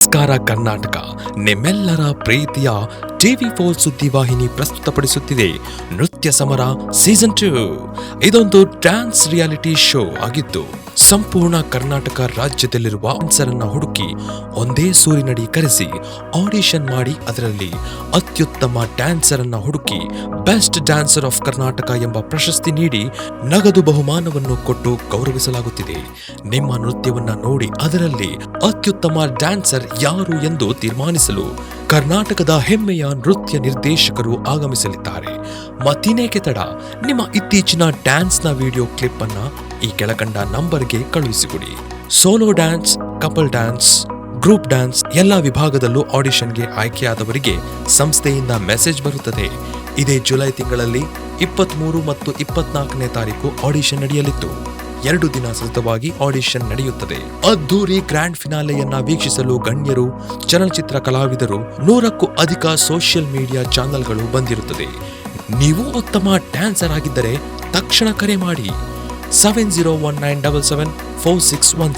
ನಮಸ್ಕಾರ ಕರ್ನಾಟಕ, ನಿಮ್ಮೆಲ್ಲರ ಪ್ರೀತಿಯ TV4 ಸುದ್ದಿವಾಹಿನಿ ಪ್ರಸ್ತುತಪಡಿಸುತ್ತಿದೆ ನೃತ್ಯ ಸಮರ ಸೀಸನ್ 2. ಇದೊಂದು ಡ್ಯಾನ್ಸ್ ರಿಯಾಲಿಟಿ ಶೋ ಆಗಿದ್ದು ಸಂಪೂರ್ಣ ಕರ್ನಾಟಕ ರಾಜ್ಯದಲ್ಲಿರುವ ಡ್ಯಾನ್ಸರನ್ನ ಹುಡುಕಿ ಒಂದೇ ಸೂರಿನಡಿ ಕರೆಸಿ ಆಡಿಷನ್ ಮಾಡಿ ಅದರಲ್ಲಿ ಅತ್ಯುತ್ತಮ ಡ್ಯಾನ್ಸರ್ ಅನ್ನ ಹುಡುಕಿ ಬೆಸ್ಟ್ ಡ್ಯಾನ್ಸರ್ ಆಫ್ ಕರ್ನಾಟಕ ಎಂಬ ಪ್ರಶಸ್ತಿ ನೀಡಿ ನಗದು ಬಹುಮಾನವನ್ನು ಕೊಟ್ಟು ಗೌರವಿಸಲಾಗುತ್ತಿದೆ. ನಿಮ್ಮ ನೃತ್ಯವನ್ನ ನೋಡಿ ಅದರಲ್ಲಿ ಅತ್ಯುತ್ತಮ ಡ್ಯಾನ್ಸರ್ ಯಾರು ಎಂದು ತೀರ್ಮಾನಿಸಲು ಕರ್ನಾಟಕದ ಹೆಮ್ಮೆಯ ನೃತ್ಯ ನಿರ್ದೇಶಕರು ಆಗಮಿಸಲಿದ್ದಾರೆ. ಮತ್ತಿನೇಕೆ ತಡ, ನಿಮ್ಮ ಇತ್ತೀಚಿನ ಡ್ಯಾನ್ಸ್ನ ವಿಡಿಯೋ ಕ್ಲಿಪ್ ಅನ್ನ ಈ ಕೆಳಕಂಡ ನಂಬರ್ಗೆ ಕಳುಹಿಸಿಕೊಡಿ. Solo dance, couple dance, group dance ಎಲ್ಲ ವಿಭಾಗದಲ್ಲೂ ಆಡಿಷನ್ಗೆ ಆಯ್ಕೆಯಾದವರಿಗೆ ಸಂಸ್ಥೆಯಿಂದ ಮೆಸೇಜ್ ಬರುತ್ತದೆ. ಇದೇ ಜುಲೈ ತಿಂಗಳಲ್ಲಿ 23 ಮತ್ತು 24ನೇ ತಾರೀಕು ಆಡಿಷನ್ ನಡೆಯಲಿದ್ದು 2 ದಿನ ಸತತವಾಗಿ ಆಡಿಷನ್ ನಡೆಯುತ್ತದೆ. ಅದ್ದೂರಿ ಗ್ರ್ಯಾಂಡ್ ಫಿನಾಲೆಯನ್ನ ವೀಕ್ಷಿಸಲು ಗಣ್ಯರು, ಚಲನಚಿತ್ರ ಕಲಾವಿದರು, 100ಕ್ಕೂ ಅಧಿಕ ಸೋಷಿಯಲ್ ಮೀಡಿಯಾ ಚಾನೆಲ್ಗಳು ಬಂದಿರುತ್ತದೆ. ನೀವು ಉತ್ತಮ ಡ್ಯಾನ್ಸರ್ ಆಗಿದ್ದರೆ ತಕ್ಷಣ ಕರೆ ಮಾಡಿ 7019774617.